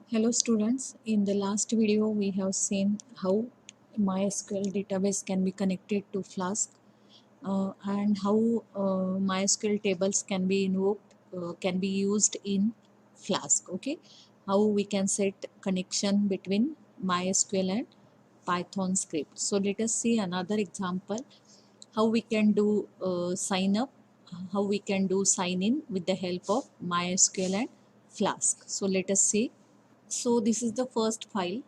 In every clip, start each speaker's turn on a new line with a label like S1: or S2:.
S1: Hello students, in the last video we have seen how MySQL database can be connected to Flask and how MySQL tables can be invoked, can be used in Flask. Okay, how we can set connection between MySQL and Python script. So let us see another example how we can do sign up, how we can do sign in with the help of MySQL and Flask. So let us see. So this is the first file,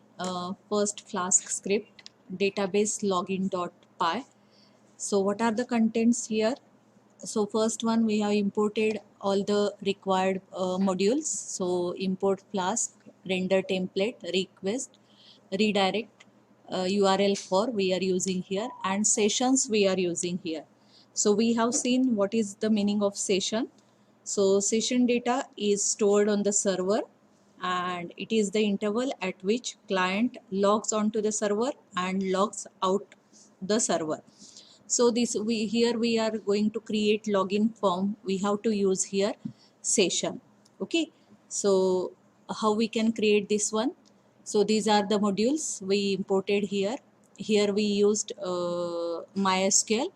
S1: first Flask script, database login.py. So what are the contents here? So first one, we have imported all the required modules. So import Flask, render template, request, redirect, URL for we are using here, and sessions we are using here. So we have seen what is the meaning of session. So session data is stored on the server, and it is the interval at which client logs onto the server and logs out the server. So this we are going to create login form. We have to use here session. Okay, so how we can create this one? So these are the modules we imported here. Here we used MySQL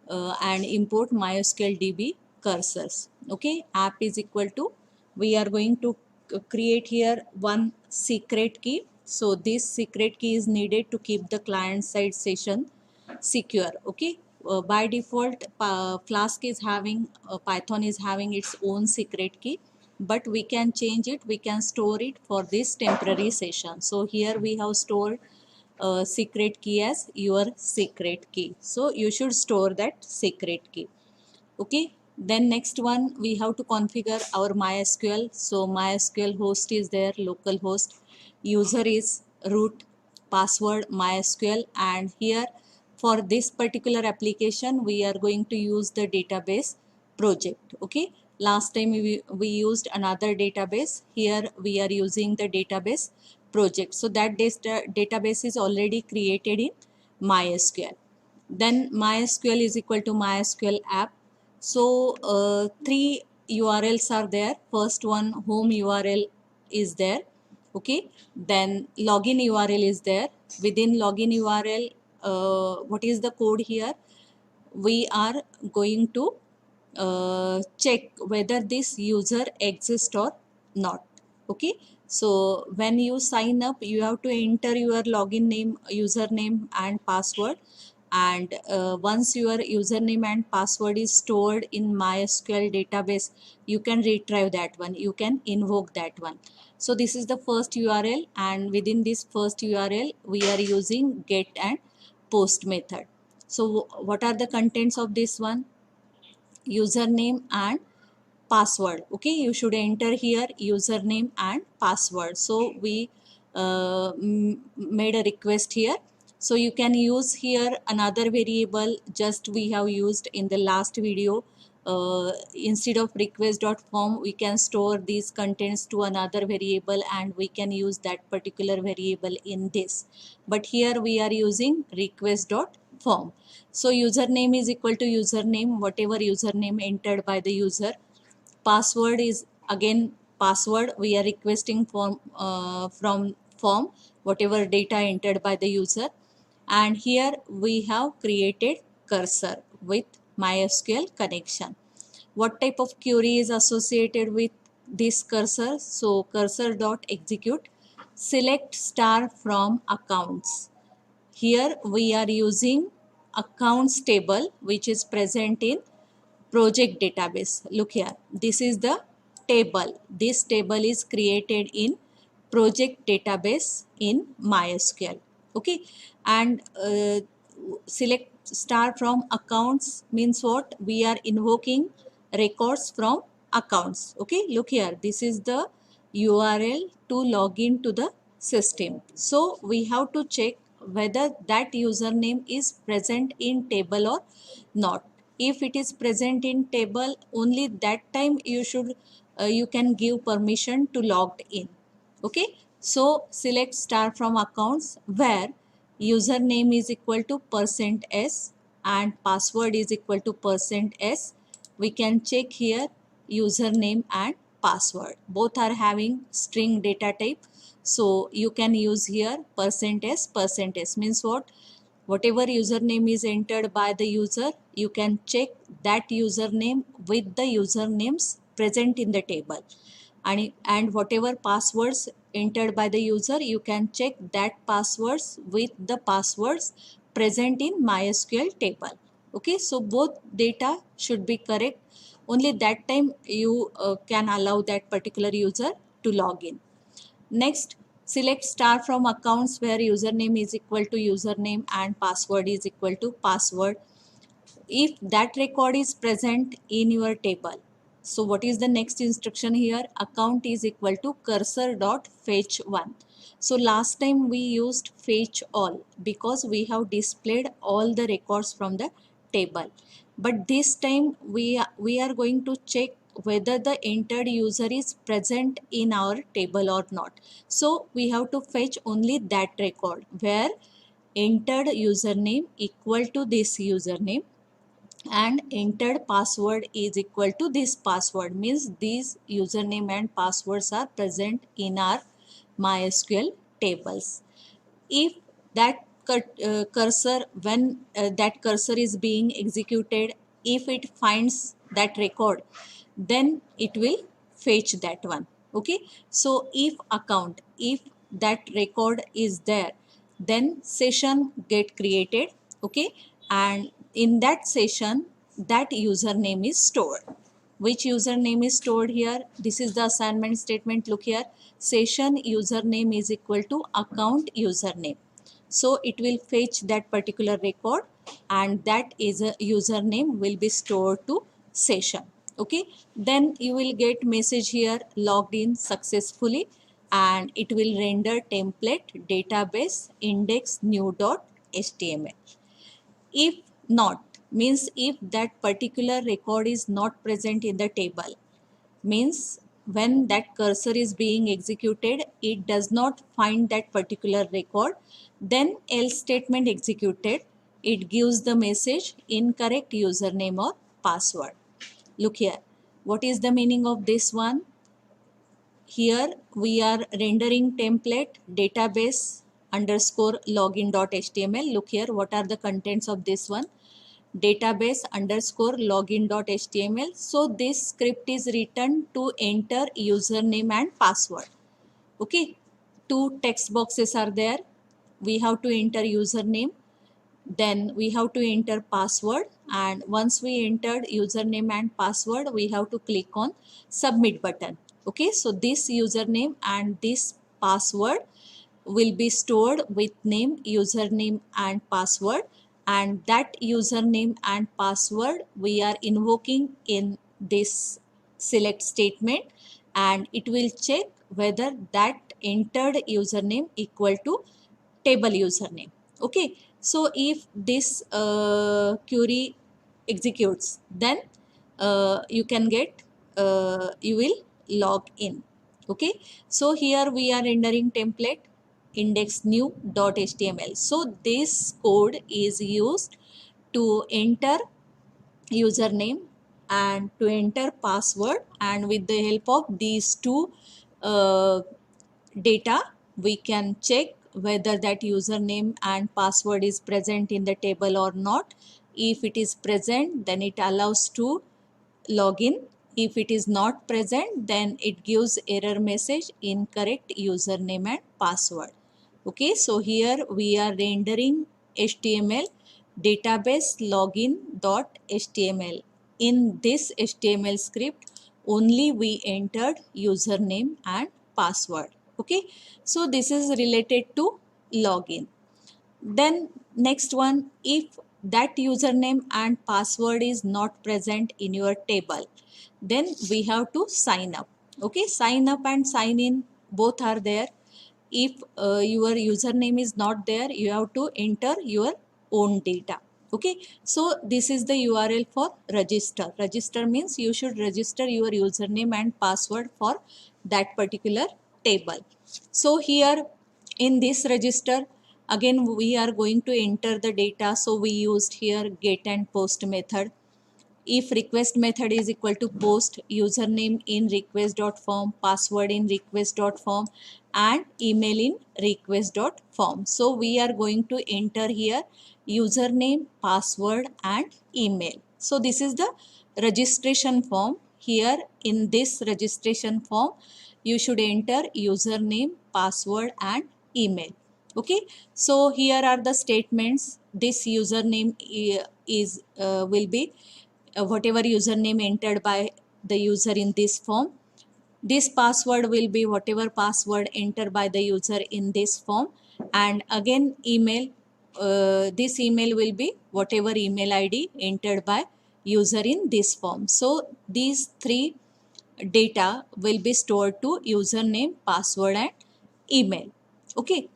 S1: and import MySQL DB cursors. Okay, app is equal to, we are going to create here one secret key. So this secret key is needed to keep the client side session secure. Okay, by default Flask is having Python is having its own secret key, but we can change it, we can store it for this temporary session. So here we have stored secret key as your secret key. So you should store that secret key. Okay. Then next one, we have to configure our MySQL. So MySQL host is there, local host, user is root, password MySQL, and here for this particular application we are going to use the database project. Okay. Last time we used another database. Here we are using the database project. So that database is already created in MySQL. Then MySQL is equal to MySQL app. So three URLs are there. First one, home URL is there. Okay. Then login URL is there. Within login URL, what is the code here? We are going to check whether this user exists or not. Okay, so when you sign up you have to enter your login name, username and password, and once your username and password is stored in MySQL database, you can retrieve that one, you can invoke that one. So this is the first URL, and within this first URL we are using get and post method. So what are the contents of this one? Username and password. Okay, you should enter here username and password. So we made a request here. So you can use here another variable, just we have used in the last video. Instead of request.form, we can store these contents to another variable and we can use that particular variable in this. But here we are using request.form. So username is equal to username, whatever username entered by the user. Password is again password, we are requesting from form whatever data entered by the user. And here we have created cursor with MySQL connection. What type of query is associated with this cursor? So cursor dot execute select star from accounts. Here we are using accounts table which is present in project database. Look here, this is the table. This table is created in project database in MySQL. Okay, and select star from accounts means what? We are invoking records from accounts. Okay, look here, this is the URL to log in to the system. So we have to check whether that username is present in table or not. If it is present in table, only that time you can give permission to logged in. Okay, so select star from accounts where username is equal to %s and password is equal to %s. We can check here username and password. Both are having string data type. So you can use here %s. %s means what? Whatever username is entered by the user, you can check that username with the usernames present in the table. And whatever passwords entered by the user, you can check that passwords with the passwords present in MySQL table. Okay, so both data should be correct. Only that time you can allow that particular user to log in. Next, select star from accounts where username is equal to username and password is equal to password if that record is present in your table. So what is the next instruction here? Account is equal to cursor dot fetch one. So last time we used fetch all because we have displayed all the records from the table. But this time we are going to check whether the entered user is present in our table or not. So we have to fetch only that record where entered username equal to this username and entered password is equal to this password, means these username and passwords are present in our MySQL tables. If that cursor, when that cursor is being executed, if it finds that record, then it will fetch that one. Okay, so if account, if that record is there, then session get created. Okay, and in that session that username is stored. Which username is stored here? This is the assignment statement. Look here, session username is equal to account username. So it will fetch that particular record and that is a username will be stored to session. Okay, then you will get message here, logged in successfully, and it will render template database index new.html. If not, means if that particular record is not present in the table, means when that cursor is being executed, it does not find that particular record, then else statement executed, it gives the message incorrect username or password. Look here, what is the meaning of this one? Here we are rendering template database underscore login.html. Look here, what are the contents of this one? Database underscore login.html. So this script is written to enter username and password. Okay, two text boxes are there. We have to enter username, then we have to enter password, and once we entered username and password, we have to click on submit button. Okay, so this username and this password will be stored with name username and password, and that username and password we are invoking in this select statement, and it will check whether that entered username equal to table username. Okay, so if this query executes, then you can get you will log in. Okay, so here we are rendering template index new.html. So this code is used to enter username and to enter password, and with the help of these two uh, data we can check whether that username and password is present in the table or not. If it is present, then it allows to log in. If it is not present, then it gives error message incorrect username and password. Okay, so here we are rendering HTML database login.html. In this HTML script, only we entered username and password. Okay, so this is related to login. Then next one, if that username and password is not present in your table, then we have to sign up. Okay, sign up and sign in both are there. If your username is not there, you have to enter your own data. Okay, so this is the URL for register. Register means you should register your username and password for that particular table. So here in this register, again we are going to enter the data. So we used here get and post method. if request method is equal to post username in request.form, password in request.form, and email in request.form. So we are going to enter here username, password, and email. So this is the registration form. Here in this registration form, you should enter username, password, and email. Okay, so here are the statements. This username will be whatever username entered by the user in this form. This password will be whatever password entered by the user in this form, and again email, this email will be whatever email id entered by user in this form. So these three data will be stored to username, password, and email. Okay,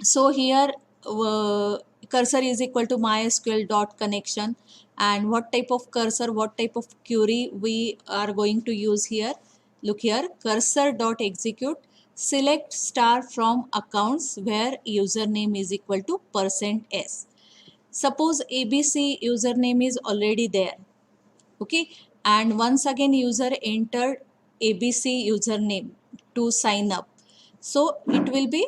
S1: so here cursor is equal to mysql dot connection, and what type of cursor, what type of query we are going to use here. Look here, cursor dot execute, select star from accounts where username is equal to %s. Suppose abc username is already there. Okay, and once again user entered abc username to sign up, so it will be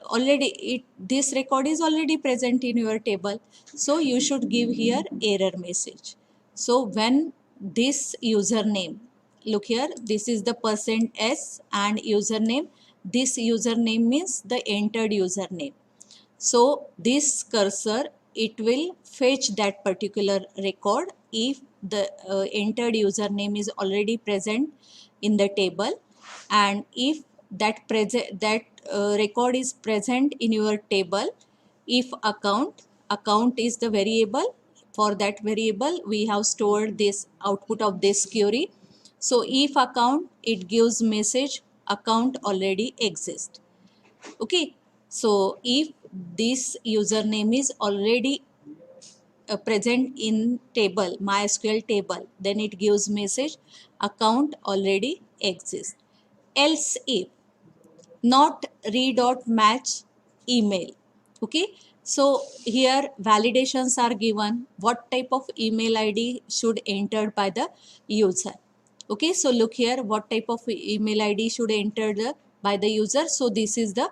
S1: already, this record is already present in your table, so you should give here error message. So when this username, look here, this is the %s and username, this username means the entered username. So this cursor, it will fetch that particular record if the entered username is already present in the table, and if that record is present in your table, if account is the variable, for that variable we have stored this output of this query. So if account, it gives message account already exists. Okay, so if this username is already present in table, mysql table, then it gives message account already exists. Else if not read or match email. Okay, so here validations are given, what type of email id should entered by the user. Okay, so look here, what type of email id should enter by the user. So this is the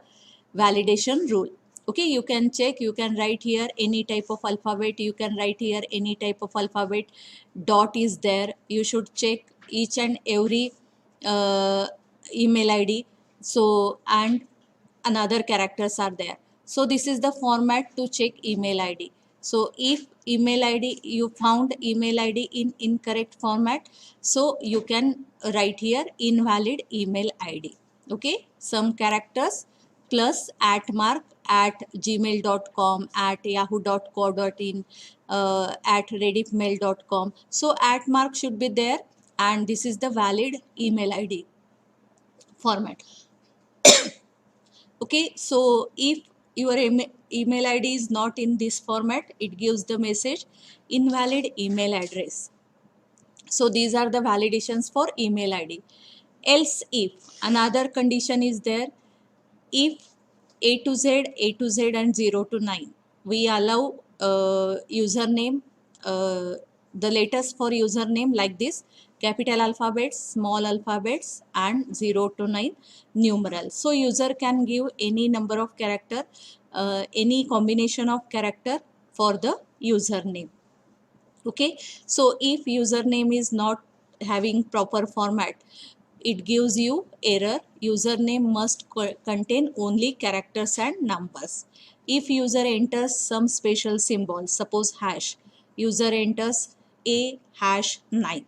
S1: validation rule. Okay, you can check, you can write here any type of alphabet, you can write here any type of alphabet, dot is there, you should check each and every uh, email id. So and another characters are there. So this is the format to check email id. So if email id, you found email id in incorrect format, so you can write here invalid email id. Okay, some characters plus at mark at gmail.com, at yahoo.co.in, at rediffmail.com. So at mark should be there, and this is the valid email id format. Okay, so if your email id is not in this format, it gives the message invalid email address. So these are the validations for email id. Else if another condition is there, if A to Z, A to Z and 0 to 9, we allow username, the letters for username like this, capital alphabets, small alphabets, and 0 to 9 numeral. So user can give any number of character, any combination of character for the username. Okay, so if username is not having proper format, it gives you error, username must contain only characters and numbers. If user enters some special symbol, suppose hash, user enters a hash 9,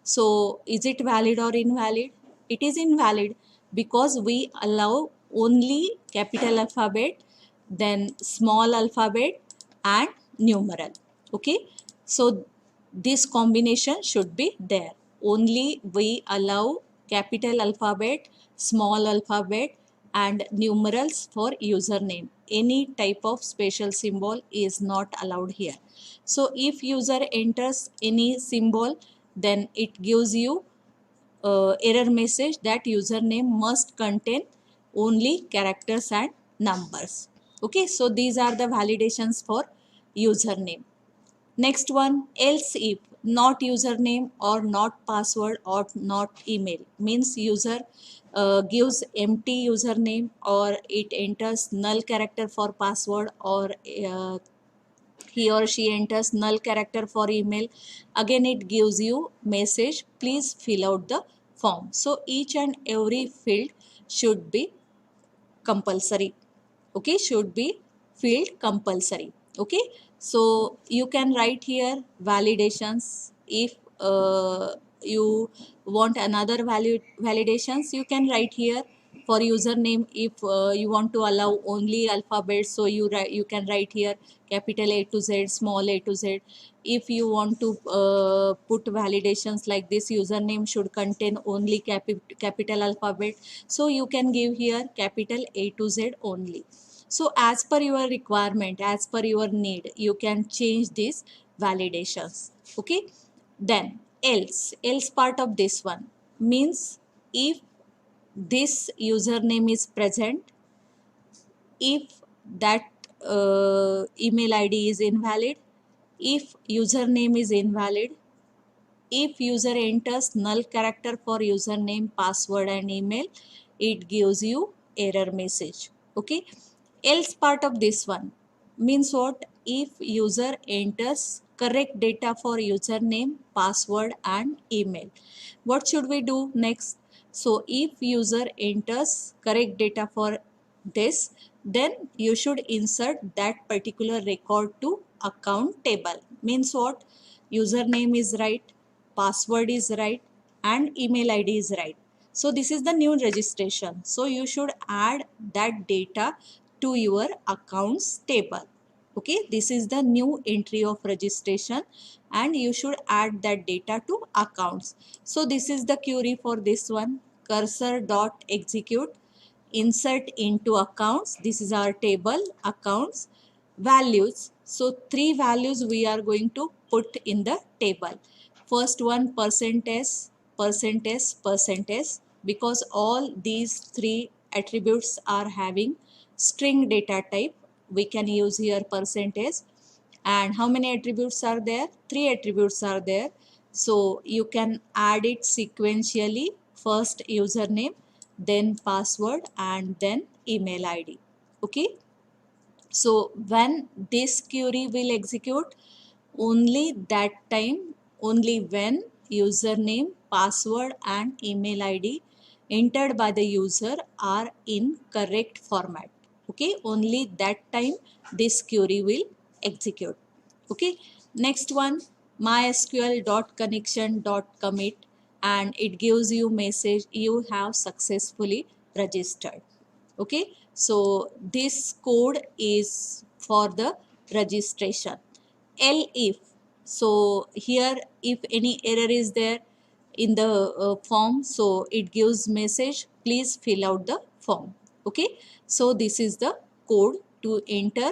S1: so is it valid or invalid? It is invalid, because we allow only capital alphabet, then small alphabet, and numeral. Okay, so this combination should be there. Only we allow capital alphabet, small alphabet, and numerals for username. Any type of special symbol is not allowed here. So if user enters any symbol, then it gives you error message that username must contain only characters and numbers. Okay, so these are the validations for username. Next one, else if, not username or not password or not email, means user gives empty username or it enters null character for password, or he or she enters null character for email, again it gives you message, please fill out the form. So each and every field should be compulsory, okay, should be field compulsory. Okay, so you can write here validations. If you want another validations, you can write here. For username, if you want to allow only alphabets, so you can write here capital A to Z, small a to Z. If you want to put validations like this, username should contain only capital alphabet, so you can give here capital A to Z only. So as per your requirement, as per your need, you can change these validations. Okay, then else part of this one means if this username is present, if that email ID is invalid, if username is invalid, if user enters null character for username, password and email, it gives you error message. Okay. Else part of this one means what? If user enters correct data for username, password and email. What should we do next? So if user enters correct data for this, then you should insert that particular record to account table. Means what? Username is right, password is right and email ID is right. So this is the new registration. So you should add that data to your accounts table. Okay, this is the new entry of registration and you should add that data to accounts. So this is the query for this one, cursor dot execute, insert into accounts. This is our table, accounts, values. So three values we are going to put in the table. First one, percentage, percentage, percentage, because all these three attributes are having string data type. We can use here percentage. And how many attributes are there? Three attributes are there. So you can add it sequentially. First username, then password and then email ID. Okay. So when this query will execute, only that time, only when username, password and email ID entered by the user are in correct format. Okay, only that time this query will execute. Okay, next one, mysql.connection.commit, and it gives you message you have successfully registered. Okay, so this code is for the registration. If, so here if any error is there in the form, so it gives message please fill out the form. Okay, so this is the code to enter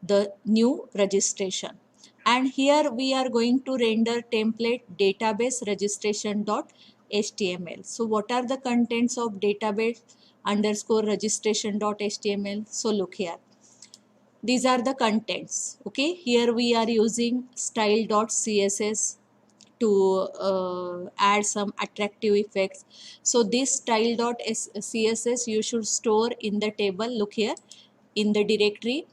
S1: the new registration. And here we are going to render template database registration dot html. So what are the contents of database underscore registration dot html? So look here, these are the contents. Okay, here we are using style dot css to add some attractive effects. So this style dot css you should store in the table. Look here, in the directory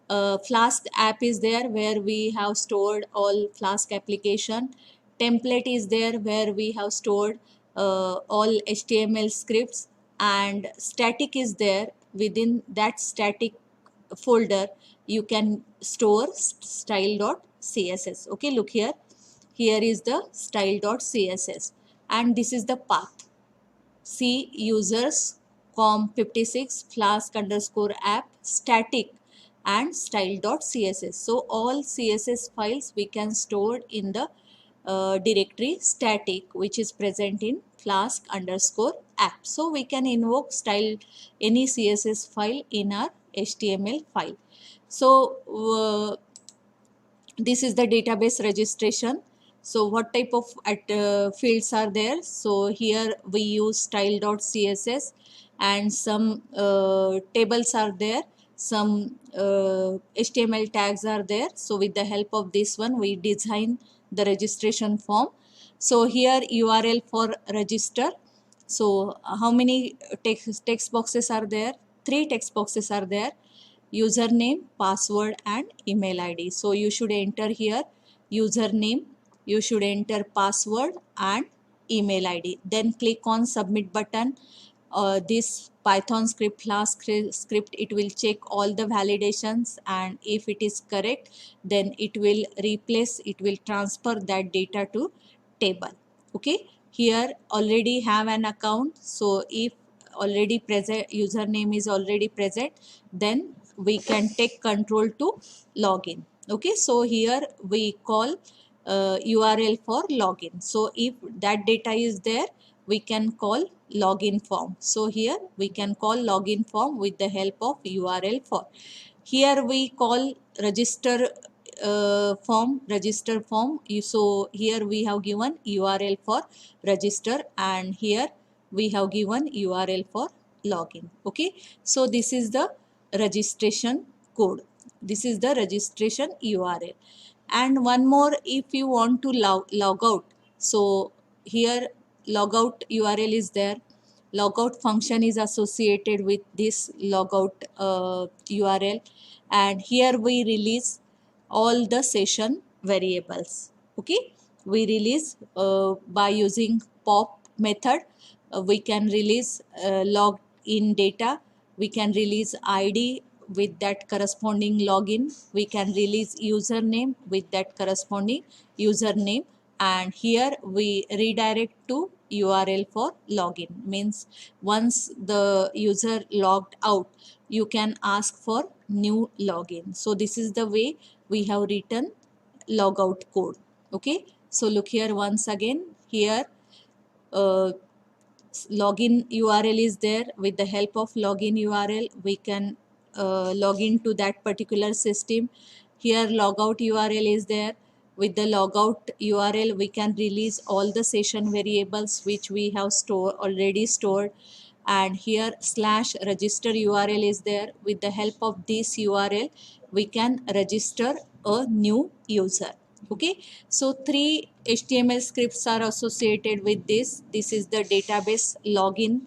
S1: Flask app is there where we have stored all Flask application. Template is there where we have stored all HTML scripts, and static is there. Within that static folder you can store style.css. Okay, look here, here is the style.css and this is the path. See users com56 flask underscore app static and style.css. So all CSS files we can store in the directory static, which is present in flask underscore app. So we can invoke style any CSS file in our HTML file. So this is the database registration. So what type of fields are there? So here we use style.css and some tables are there. some HTML tags are there. So with the help of this one, we design the registration form. So here URL for register. So how many text boxes are there? 3 text boxes are there: username, password and email ID. So you should enter here username, you should enter password and email ID. Then click on submit button. This Python script, Flask script, it will check all the validations, and if it is correct, then it will replace, it will transfer that data to table. Okay, here already have an account. So if already present, username is already present, then we can take control to login. Okay, so here we call URL for login. So if that data is there, we can call login form. So here we can call login form with the help of URL form. Here we call register form, register form. So here we have given URL for register, and here we have given URL for login. Okay, so this is the registration code, this is the registration URL. And one more, if you want to log out, so here logout URL is there. Logout function is associated with this logout URL, and here we release all the session variables. Okay, we release by using pop method. We can release log in data, we can release ID with that corresponding login, we can release username with that corresponding username, and here we redirect to URL for login. Means once the user logged out, you can ask for new login. So this is the way we have written logout code. Okay, so look here once again. Here login URL is there. With the help of login URL, we can log into that particular system. Here logout URL is there. With the logout URL, we can release all the session variables which we have already stored. And here slash register URL is there. With the help of this URL, we can register a new user. Okay, so 3 HTML scripts are associated with this. This is the database login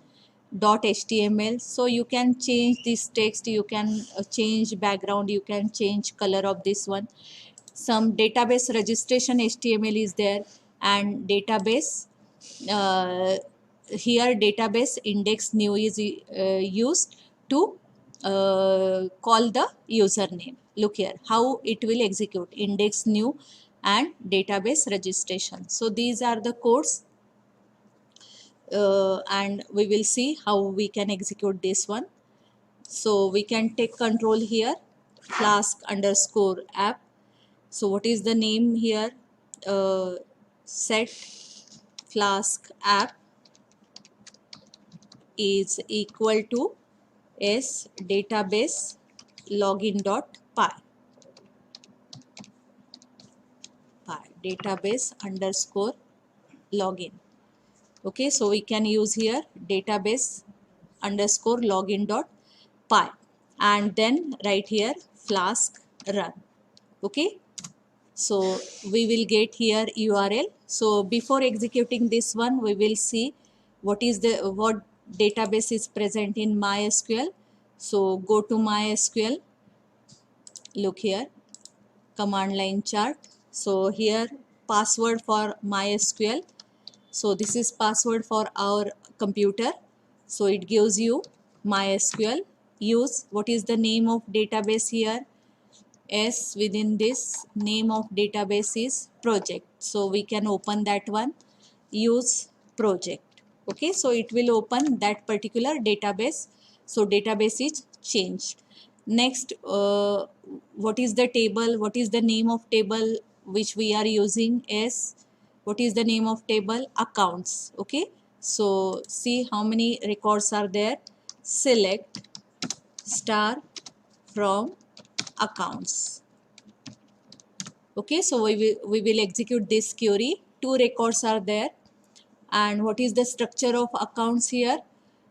S1: .html. So you can change this text, you can change background, you can change color of this one. Some database registration HTML is there, and database here database index new is used to call the username. Look here how it will execute index new and database registration. So these are the codes, and we will see how we can execute this one. So we can take control here, flask underscore app. So what is the name here? Set flask app is equal to s database login.py, database underscore login. Okay, so we can use here database underscore login.py, and then right here flask run. Okay, so we will get here URL. So before executing this one, we will see what database is present in MySQL. So go to MySQL, look here command line chart. So here password for MySQL. So this is password for our computer. So it gives you MySQL. Use what is the name of database here? S within this name of database is project. So we can open that one. Use project. Okay, so it will open that particular database. So database is changed. Next, what is the table? What is the name of table which we are using? S. What is the name of table? Accounts. Okay, so see how many records are there. Select star from accounts. Okay, so we will execute this query. 2 records are there. And what is the structure of accounts here?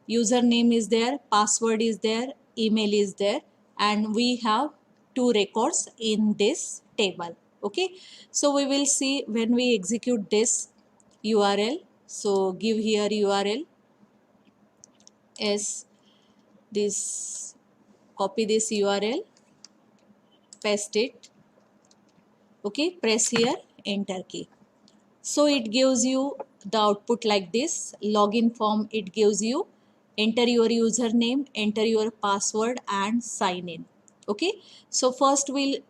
S1: Username is there, password is there, email is there, and we have two records in this table. Okay, so we will see when we execute this URL. So give here URL as this, copy this URL, paste it. Okay, press here enter key. So it gives you the output like this. Login form, it gives you enter your username, enter your password and sign in. Okay, so first we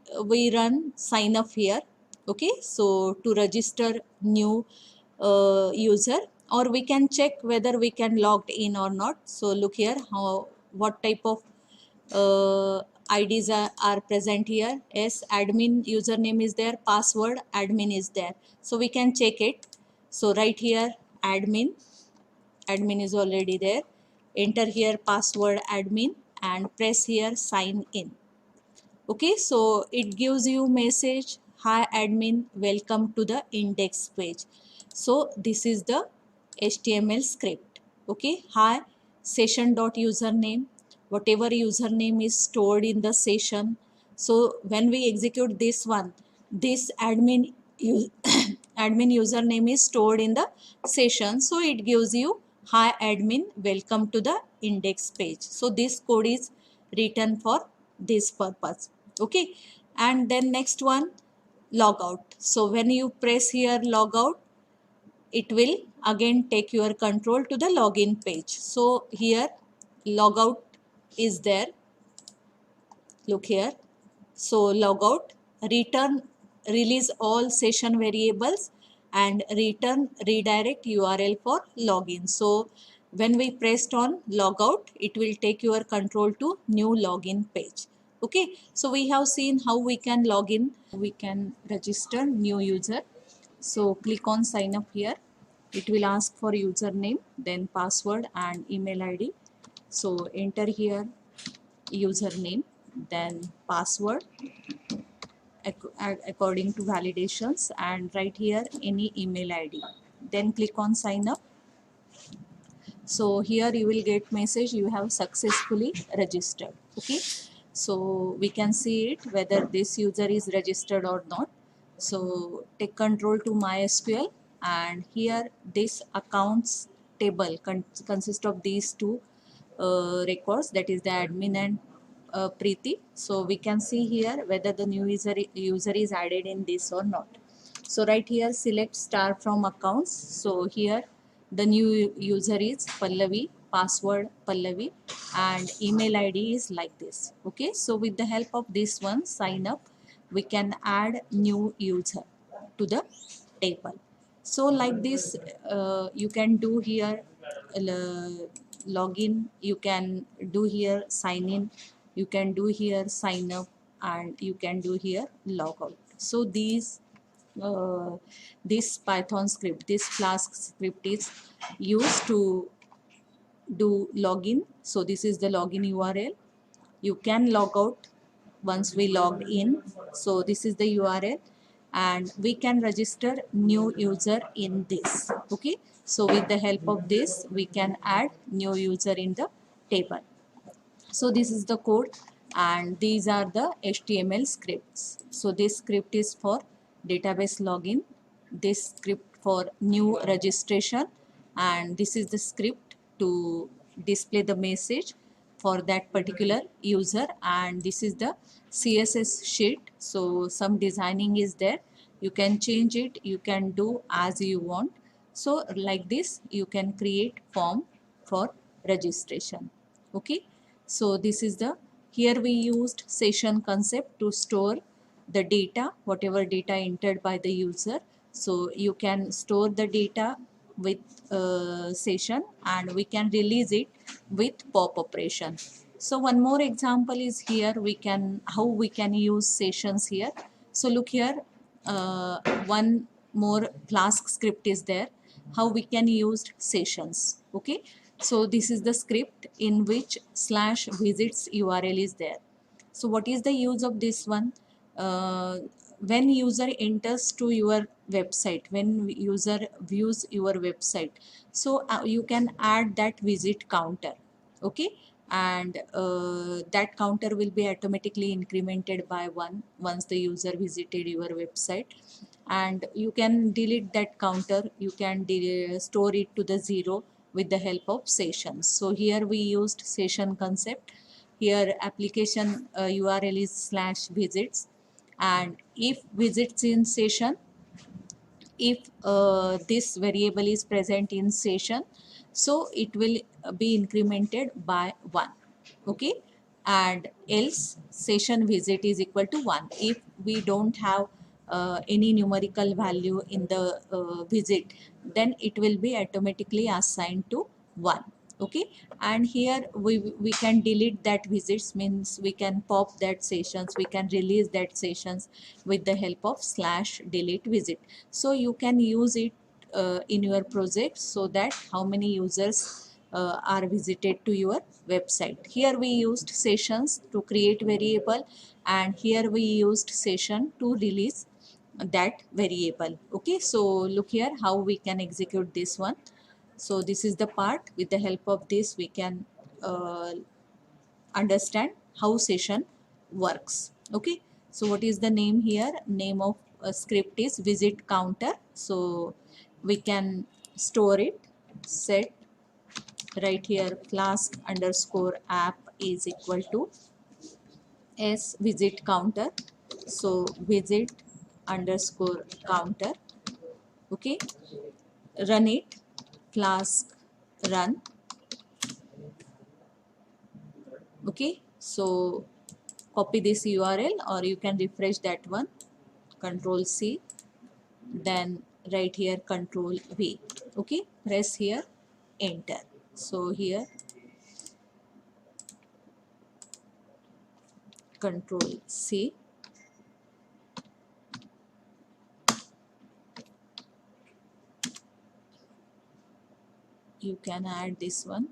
S1: run sign up here. Okay, so to register new user, or we can check whether we can logged in or not. So look here how what type of IDs are present here. Yes, admin username is there, password admin is there. So we can check it. So right here admin is already there. Enter here password admin and press here sign in. Okay, so it gives you message, hi admin, welcome to the index page. So this is the HTML script. Okay, hi session.username, whatever username is stored in the session. So when we execute this one, this admin admin username is stored in the session. So it gives you hi admin, welcome to the index page. So this code is written for this purpose. Okay, and then next one, logout. So when you press here logout, it will again take your control to the login page. So here logout is there. Look here. So logout, return, release all session variables and return redirect URL for login. So when we pressed on logout, it will take your control to new login page. Okay, so we have seen how we can log in. We can register new user. So click on sign up here. It will ask for username, then password and email ID. So enter here username, then password according to validations, and write here any email ID. Then click on sign up. So here you will get message you have successfully registered. Okay, so we can see it whether this user is registered or not. So take control to MySQL, and here this accounts table consists of these two records, that is the admin and Preeti. So we can see here whether the new user is added in this or not. So right here select star from accounts. So here the new user is Pallavi, password Pallavi and email ID is like this. Okay, so with the help of this one sign up, we can add new user to the table. So like this you can do here login, you can do here sign in, you can do here sign up, and you can do here logout. So uh, this Python script, this Flask script is used to do login. So this is the login URL. You can log out once we logged in. So this is the URL, and we can register new user in this. Okay, so with the help of this we can add new user in the table. So this is the code, and these are the HTML scripts. So this script is for database login, this script for new registration, and this is the script to display the message for that particular user, and this is the CSS sheet. So some designing is there, you can change it, you can do as you want. So like this you can create form for registration. Okay, so this is the, here we used session concept to store the data, whatever data entered by the user. So you can store the data with session, and we can release it with pop operation. So one more example is here, we can, how we can use sessions here. So look here, one more Flask script is there, how we can use sessions. Okay, so this is the script in which slash visits URL is there. So what is the use of this one? When user enters to your website, when user views your website, so you can add that visit counter. Okay, and that counter will be automatically incremented by 1 once the user visited your website. And you can delete that counter, you can store it to the 0 with the help of sessions. So here we used session concept. Here application URL is /visits, and if visits in session, if this variable is present in session, so it will be incremented by 1. Okay, and else session visit is equal to 1. If we don't have any numerical value in the visit, then it will be automatically assigned to 1. Okay, and here we can delete that visits, means we can pop that sessions, we can release that sessions with the help of /delete visit. So you can use it in your project, so that how many users are visited to your website. Here we used sessions to create variable, and here we used session to release that variable. Okay, so look here how we can execute this one. So this is the part, with the help of this we can understand how session works. Okay, so what is the name here? Name of script is visit counter. So we can store it, set right here flask underscore app is equal to s visit counter. So visit underscore counter. Okay, run it, flask run. Okay, so copy this URL, or you can refresh that one, control C, then right here control V. Okay, press here enter. So here control C, you can add this one.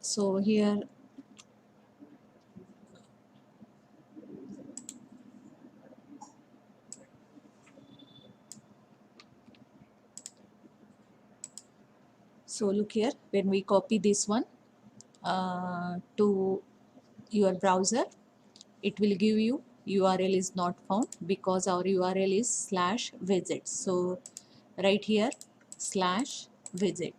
S1: So here, so look here, when we copy this one to your browser, it will give you URL is not found, because our URL is /visit. So right here /visit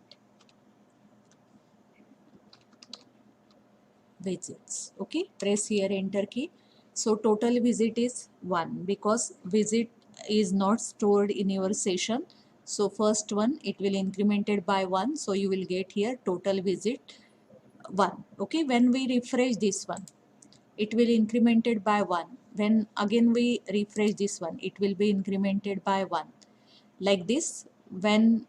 S1: visits. Okay, press here enter key. So total visit is 1, because visit is not stored in your session. So first one it will incremented by 1, so you will get here total visit 1. Okay, when we refresh this one, it will incremented by 1. When again we refresh this one, it will be incremented by 1. Like this, when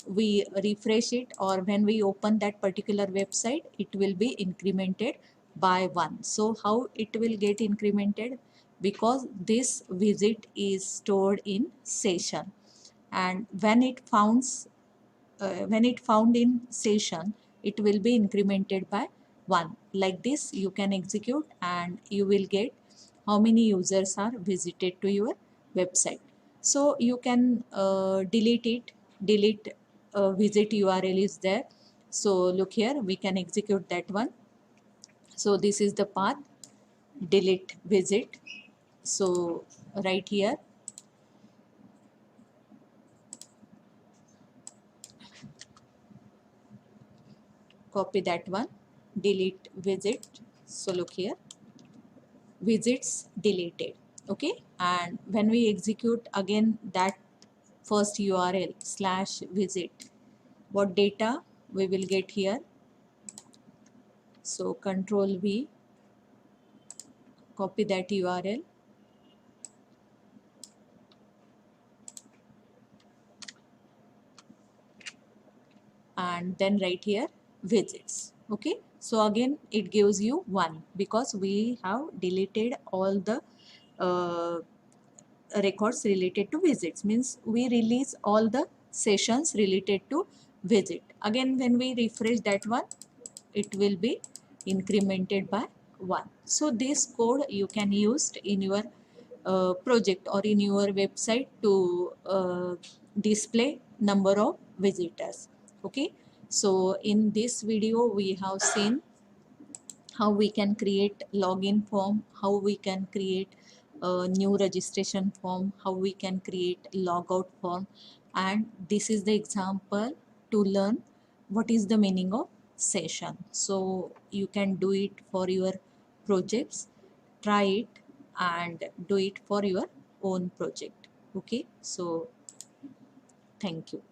S1: we refresh it, or when we open that particular website, it will be incremented by 1. So how it will get incremented? Because this visit is stored in session, and when it found in session, it will be incremented by 1. Like this you can execute, and you will get how many users are visited to your website. So you can delete it, delete visit URL is there. So look here, we can execute that one. So this is the path, delete visit. So right here, copy that one, delete visit. So look here, visits deleted. Okay, and when we execute again that first URL slash visit, what data we will get here? So control V, copy that URL, and then right here visits. Okay, so again it gives you 1 because we have deleted all the uh, records related to visits, means we release all the sessions related to visit. Again when we refresh that one, it will be incremented by 1. So this code you can use in your project or in your website to display number of visitors. Okay, so in this video we have seen how we can create login form, how we can create a new registration form, how we can create logout form, and this is the example to learn what is the meaning of session. So you can do it for your projects, try it and do it for your own project. Okay, so thank you.